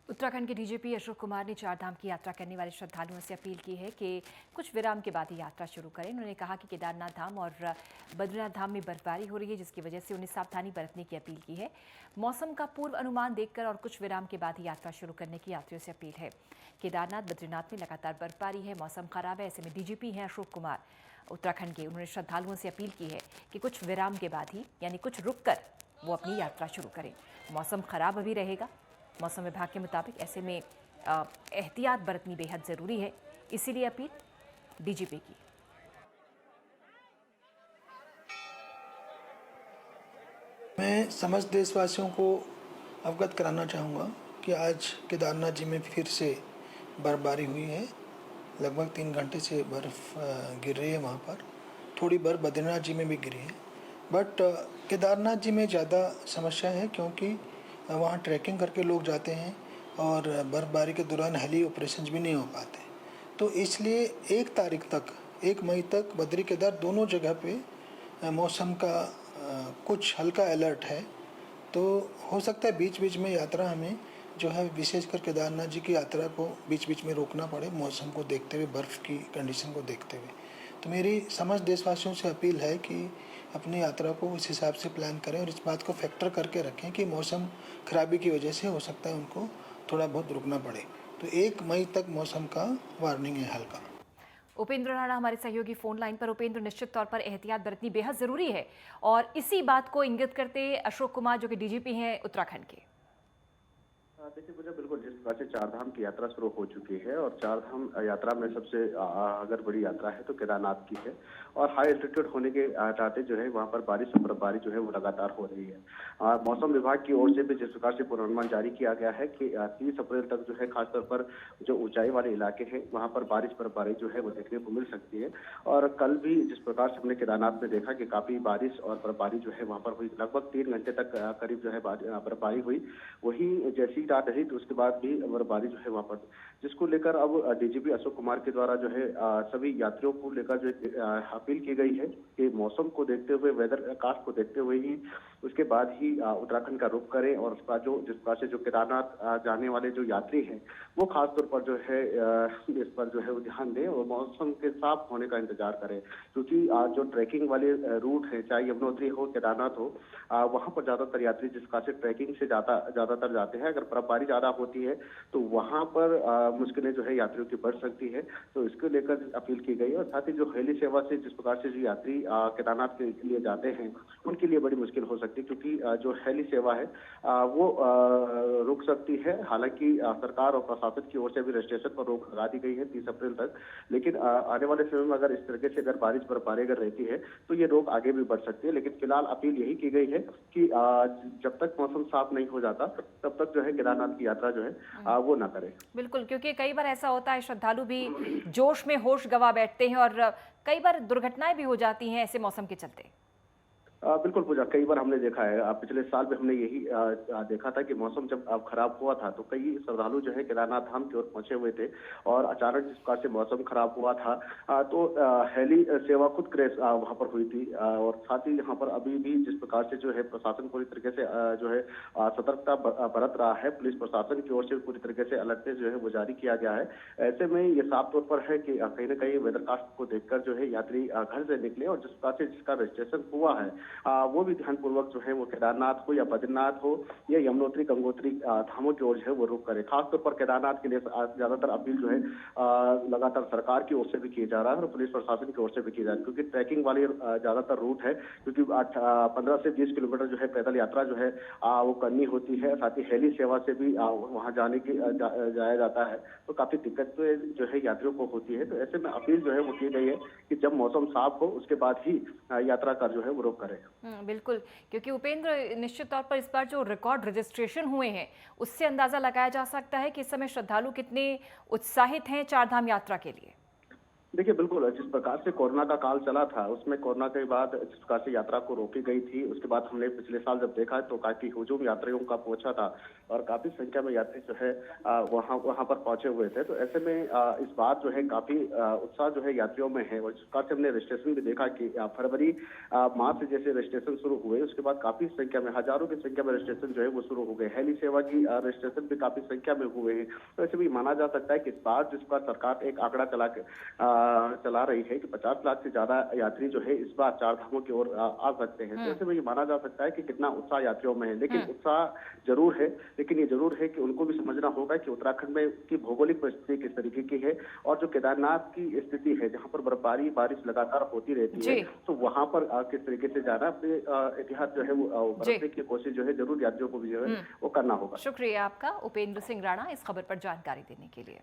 उत्तराखंड के डीजीपी अशोक कुमार ने चारधाम की यात्रा करने वाले श्रद्धालुओं से अपील की है कि कुछ विराम के बाद ही यात्रा शुरू करें। उन्होंने कहा कि केदारनाथ धाम और बद्रीनाथ धाम में बर्फबारी हो रही है, जिसकी वजह से उन्हें सावधानी बरतने की अपील की है। मौसम का पूर्व अनुमान देखकर और कुछ विराम के बाद ही यात्रा शुरू करने की यात्रियों से अपील है। केदारनाथ बद्रीनाथ में लगातार बर्फबारी है, मौसम खराब है। ऐसे में डीजीपी हैं अशोक कुमार उत्तराखंड के, उन्होंने श्रद्धालुओं से अपील की है कि कुछ विराम के बाद ही, यानी कुछ रुक कर वो अपनी यात्रा शुरू करें। मौसम खराब अभी रहेगा मौसम विभाग के मुताबिक, ऐसे में एहतियात बरतनी बेहद ज़रूरी है, इसीलिए अपील डीजीपी की। मैं समस्त देशवासियों को अवगत कराना चाहूँगा कि आज केदारनाथ जी में फिर से बर्फबारी हुई है। लगभग 3 घंटे से बर्फ़ गिर रही है वहाँ पर। थोड़ी बर्फ़ बद्रीनाथ जी में भी गिरी है, बट केदारनाथ जी में ज़्यादा समस्या है क्योंकि वहाँ ट्रैकिंग करके लोग जाते हैं और बर्फबारी के दौरान हेली ऑपरेशंस भी नहीं हो पाते। तो इसलिए 1 तारीख तक, 1 मई तक बद्री केदार दोनों जगह पे मौसम का कुछ हल्का अलर्ट है। तो हो सकता है बीच बीच में यात्रा हमें जो है, विशेषकर केदारनाथ जी की यात्रा को बीच बीच में रोकना पड़े, मौसम को देखते हुए, बर्फ़ की कंडीशन को देखते हुए। तो मेरी समस्त देशवासियों से अपील है कि अपनी यात्रा को उस हिसाब से प्लान करें और इस बात को फैक्टर करके रखें कि मौसम खराबी की वजह से हो सकता है उनको थोड़ा बहुत रुकना पड़े। तो 1 मई तक मौसम का वार्निंग है हल्का। उपेंद्र राणा हमारे सहयोगी फोन लाइन पर। उपेंद्र, निश्चित तौर पर एहतियात बरतनी बेहद ज़रूरी है और इसी बात को इंगित करते अशोक कुमार, जो कि डीजीपी हैं उत्तराखंड के। देखिए मुझे बिल्कुल, जिस प्रकार से चारधाम की यात्रा शुरू हो चुकी है और चारधाम यात्रा में सबसे अगर बड़ी यात्रा है तो केदारनाथ की है, और हाई एल्टीट्यूड होने के नाते जो है वहाँ पर बारिश और बर्फबारी जो है वो लगातार हो रही है। मौसम विभाग की ओर से भी जिस प्रकार से पूर्वानुमान जारी किया गया है कि 30 अप्रैल तक जो है खासतौर पर जो ऊंचाई वाले इलाके हैं वहाँ पर बारिश बर्फबारी जो है वो देखने को मिल सकती है। और कल भी जिस प्रकार से हमने केदारनाथ में देखा कि काफी बारिश और बर्फबारी जो है वहाँ पर हुई, लगभग 3 घंटे तक करीब जो है बर्फबारी हुई। वही जैसी रात रही तो उसके बाद भी बर्फबारी जो है वहाँ पर, जिसको लेकर अब डीजीपी अशोक कुमार के द्वारा जो है सभी यात्रियों को लेकर जो अपील की गई है कि मौसम को देखते हुए, वेदर कास्ट को देखते हुए ही उसके बाद ही उत्तराखंड का रुख करें। और उसका जो जिस प्रकार से जो केदारनाथ जाने वाले जो यात्री हैं वो खासतौर पर जो है इस पर जो है वो ध्यान दें और मौसम के साफ होने का इंतजार करें, क्योंकि जो ट्रैकिंग वाले रूट है, चाहे यमुनोत्री हो, केदारनाथ हो, वहाँ पर ज्यादातर यात्री जिस प्रकार से ट्रैकिंग से ज्यादातर जाते हैं। अगर बर्फबारी ज्यादा होती है तो वहां पर मुश्किलें जो है यात्रियों की बढ़ सकती है। तो इसको लेकर अपील की गई। और साथ ही जो हेली सेवा से जिस प्रकार से जो यात्री केदारनाथ के लिए जाते हैं उनके लिए बड़ी मुश्किल हो सकती है, क्योंकि जो हेली सेवा है वो रुक सकती है। हालांकि सरकार और प्रशासन की ओर से भी रजिस्ट्रेशन पर रोक लगा दी गई है 30 अप्रैल तक, लेकिन आने वाले समय में अगर इस तरीके से अगर बारिश बर्फबारी अगर रहती है तो ये रोक आगे भी बढ़ सकती है। लेकिन फिलहाल अपील यही की गई है कि जब तक मौसम साफ नहीं हो जाता तब तक जो है केदारनाथ की यात्रा जो है वो ना करें। बिल्कुल, क्योंकि कई बार ऐसा होता है श्रद्धालु भी जोश में होश गवा बैठते हैं और कई बार दुर्घटनाएं भी हो जाती हैं ऐसे मौसम के चलते। बिल्कुल पूजा, कई बार हमने देखा है, पिछले साल भी हमने यही देखा था कि मौसम जब खराब हुआ था तो कई श्रद्धालु जो है केदारनाथ धाम की ओर पहुंचे हुए थे और अचानक जिस प्रकार से मौसम खराब हुआ था तो हेली सेवा खुद क्रैश वहां पर हुई थी। और साथ ही यहाँ पर अभी भी जिस प्रकार से जो है प्रशासन पूरी तरीके से जो है सतर्कता बरत रहा है, पुलिस प्रशासन की ओर से पूरी तरीके से अलर्टनेस जो है वो जारी किया गया है। ऐसे में ये साफ तौर पर है कि कहीं ना कहीं वेदरकास्ट को देखकर जो है यात्री घर से निकले और जिस प्रकार से जिसका रजिस्ट्रेशन हुआ है वो भी ध्यानपूर्वक जो है वो केदारनाथ हो या बद्रीनाथ हो या यमुनोत्री गंगोत्री धामों की ओर जो है वो रुख करे। खासतौर पर केदारनाथ के लिए ज्यादातर अपील जो है लगातार सरकार की ओर से भी किया जा रहा है और पुलिस प्रशासन की ओर से भी किया जा रहा है, क्योंकि ट्रैकिंग वाले ज्यादातर रूट है, क्योंकि 15 से 20 किलोमीटर जो है पैदल यात्रा जो है वो करनी होती है। साथ ही हेली सेवा से भी वहां जाने की जाया जाता है, तो काफी दिक्कत जो है यात्रियों को होती है। तो ऐसे में अपील जो है वो की गई है कि जब मौसम साफ हो उसके बाद ही यात्रा का जो है वो रुख करे। बिल्कुल, क्योंकि उपेंद्र, निश्चित तौर पर इस बार जो रिकॉर्ड रजिस्ट्रेशन हुए हैं उससे अंदाजा लगाया जा सकता है कि इस समय श्रद्धालु कितने उत्साहित हैं चारधाम यात्रा के लिए। देखिए बिल्कुल, जिस प्रकार से कोरोना का काल चला था, उसमें कोरोना के बाद जिस प्रकार से यात्रा को रोकी गई थी, उसके बाद हमने पिछले साल जब देखा तो काफ़ी हुजूम यात्रियों का पहुंचा था और काफ़ी संख्या में यात्री जो है वहाँ वहाँ पर पहुंचे हुए थे। तो ऐसे में इस बार जो है काफ़ी उत्साह जो है यात्रियों में है और जिस प्रकार से हमने रजिस्ट्रेशन भी देखा कि फरवरी मार्च से जैसे रजिस्ट्रेशन शुरू हुए, उसके बाद काफ़ी संख्या में, हज़ारों की संख्या में रजिस्ट्रेशन जो है वो शुरू हो गए। हेली सेवा की रजिस्ट्रेशन भी काफ़ी संख्या में हुए हैं। तो ऐसे भी माना जा सकता है कि इस बार जिस प्रकार सरकार एक आंकड़ा चला रही है कि 50 लाख से ज्यादा यात्री जो है इस बार चार धामों की ओर आ सकते हैं। तो ऐसे में ये माना जा सकता है कि कितना उत्साह यात्रियों में है, लेकिन उत्साह जरूर है, लेकिन ये जरूर है कि उनको भी समझना होगा कि उत्तराखंड में की भौगोलिक परिस्थिति किस तरीके की है और जो केदारनाथ की स्थिति है, जहाँ पर बर्फबारी बारिश लगातार होती रहती है, तो वहां पर किस तरीके से जाना, अपने इतिहास जो है वो बरतने की कोशिश जो है जरूर यात्रियों को भी जो है वो करना होगा। शुक्रिया आपका उपेंद्र सिंह राणा इस खबर पर जानकारी देने के लिए।